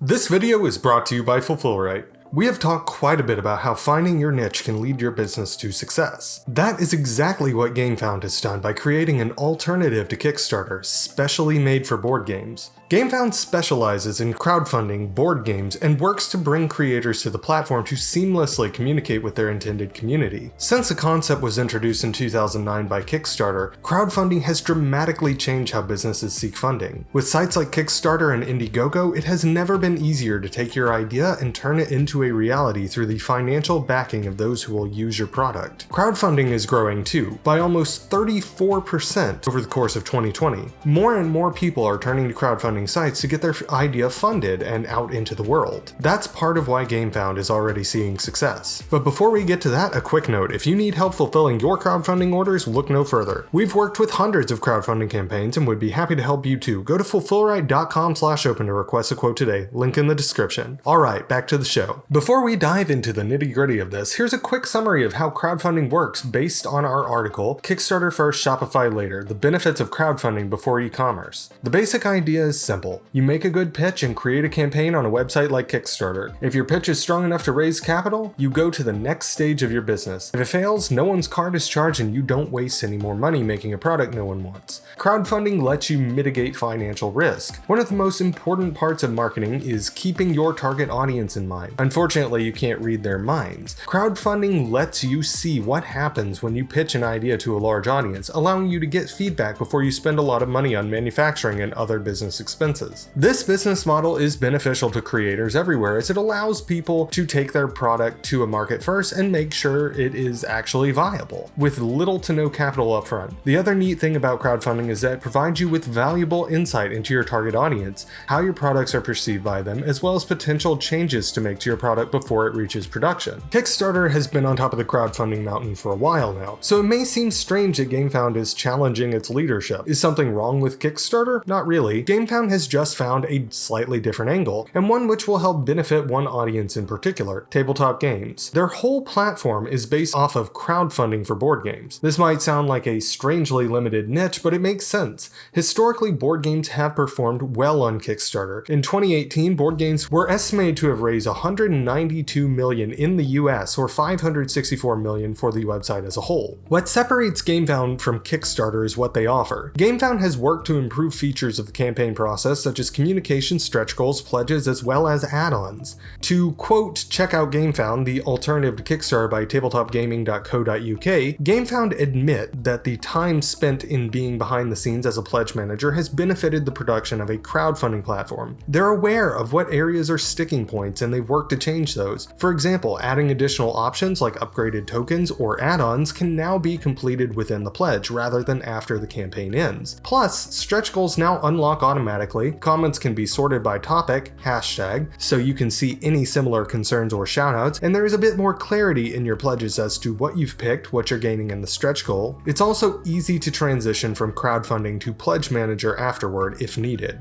This video is brought to you by Fulfillrite. We have talked quite a bit about how finding your niche can lead your business to success. That is exactly what Gamefound has done by creating an alternative to Kickstarter, specially made for board games. Gamefound specializes in crowdfunding board games and works to bring creators to the platform to seamlessly communicate with their intended community. Since the concept was introduced in 2009 by Kickstarter, crowdfunding has dramatically changed how businesses seek funding. With sites like Kickstarter and Indiegogo, it has never been easier to take your idea and turn it into a reality through the financial backing of those who will use your product. Crowdfunding is growing too, by almost 34% over the course of 2020. More and more people are turning to crowdfunding sites to get their idea funded and out into the world. That's part of why Gamefound is already seeing success. But before we get to that, a quick note: if you need help fulfilling your crowdfunding orders, look no further. We've worked with hundreds of crowdfunding campaigns and would be happy to help you too. Go to fulfillrite.com/open to request a quote today, link in the description. Alright, back to the show. Before we dive into the nitty-gritty of this, here's a quick summary of how crowdfunding works based on our article, Kickstarter First, Shopify Later, the benefits of crowdfunding before e-commerce. The basic idea is simple. You make a good pitch and create a campaign on a website like Kickstarter. If your pitch is strong enough to raise capital, you go to the next stage of your business. If it fails, no one's card is charged and you don't waste any more money making a product no one wants. Crowdfunding lets you mitigate financial risk. One of the most important parts of marketing is keeping your target audience in mind. Unfortunately, you can't read their minds. Crowdfunding lets you see what happens when you pitch an idea to a large audience, allowing you to get feedback before you spend a lot of money on manufacturing and other business expenses. This business model is beneficial to creators everywhere as it allows people to take their product to a market first and make sure it is actually viable, with little to no capital upfront. The other neat thing about crowdfunding is that it provides you with valuable insight into your target audience, how your products are perceived by them, as well as potential changes to make to your product before it reaches production. Kickstarter has been on top of the crowdfunding mountain for a while now, so it may seem strange that Gamefound is challenging its leadership. Is something wrong with Kickstarter? Not really. Gamefound has just found a slightly different angle, and one which will help benefit one audience in particular: tabletop games. Their whole platform is based off of crowdfunding for board games. This might sound like a strangely limited niche, but it makes sense. Historically, board games have performed well on Kickstarter. In 2018, board games were estimated to have raised $192 million in the US, or $564 million for the website as a whole. What separates Gamefound from Kickstarter is what they offer. Gamefound has worked to improve features of the campaign process, such as communication, stretch goals, pledges, as well as add-ons. To quote, check out Gamefound, the alternative to Kickstarter by tabletopgaming.co.uk, Gamefound admit that the time spent in being behind the scenes as a pledge manager has benefited the production of a crowdfunding platform. They're aware of what areas are sticking points and they've worked to change those. For example, adding additional options like upgraded tokens or add-ons can now be completed within the pledge rather than after the campaign ends. Plus, stretch goals now unlock automatically. Comments can be sorted by topic, hashtag, so you can see any similar concerns or shoutouts, and there is a bit more clarity in your pledges as to what you've picked, what you're gaining in the stretch goal. It's also easy to transition from crowdfunding to pledge manager afterward if needed.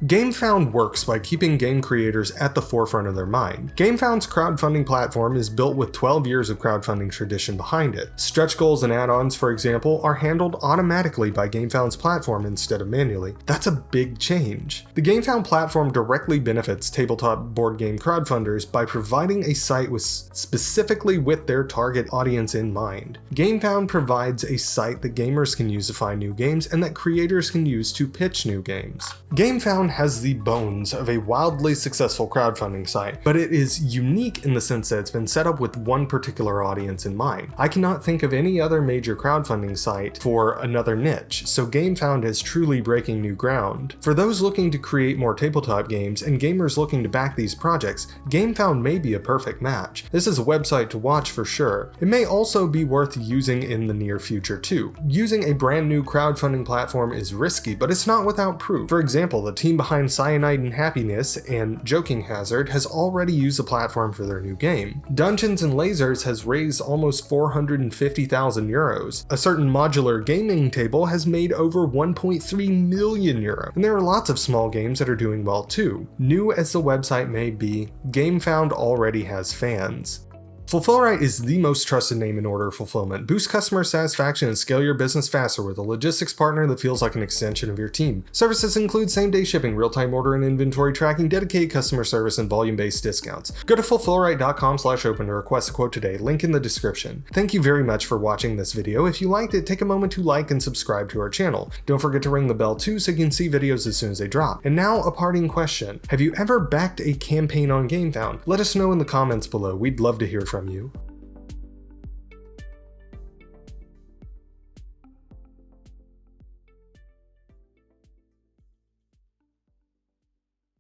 Gamefound works by keeping game creators at the forefront of their mind. Gamefound's crowdfunding platform is built with 12 years of crowdfunding tradition behind it. Stretch goals and add-ons, for example, are handled automatically by Gamefound's platform instead of manually. That's a big change. The Gamefound platform directly benefits tabletop board game crowdfunders by providing a site specifically with their target audience in mind. Gamefound provides a site that gamers can use to find new games and that creators can use to pitch new games. Gamefound has the bones of a wildly successful crowdfunding site, but it is unique in the sense that it's been set up with one particular audience in mind. I cannot think of any other major crowdfunding site for another niche, so Gamefound is truly breaking new ground. For those looking to create more tabletop games and gamers looking to back these projects, Gamefound may be a perfect match. This is a website to watch for sure. It may also be worth using in the near future too. Using a brand new crowdfunding platform is risky, but it's not without proof. For example, the team behind Cyanide and Happiness and Joking Hazard has already used the platform for their new game. Dungeons and Lasers has raised almost 450,000 euros. A certain modular gaming table has made over 1.3 million euro. And there are lots of small games that are doing well too. New as the website may be, Gamefound already has fans. Fulfillrite is the most trusted name in order fulfillment. Boost customer satisfaction and scale your business faster with a logistics partner that feels like an extension of your team. Services include same-day shipping, real-time order and inventory tracking, dedicated customer service, and volume-based discounts. Go to fulfillrite.com/open to request a quote today, link in the description. Thank you very much for watching this video. If you liked it, take a moment to like and subscribe to our channel. Don't forget to ring the bell too so you can see videos as soon as they drop. And now a parting question. Have you ever backed a campaign on Gamefound? Let us know in the comments below. We'd love to hear from you.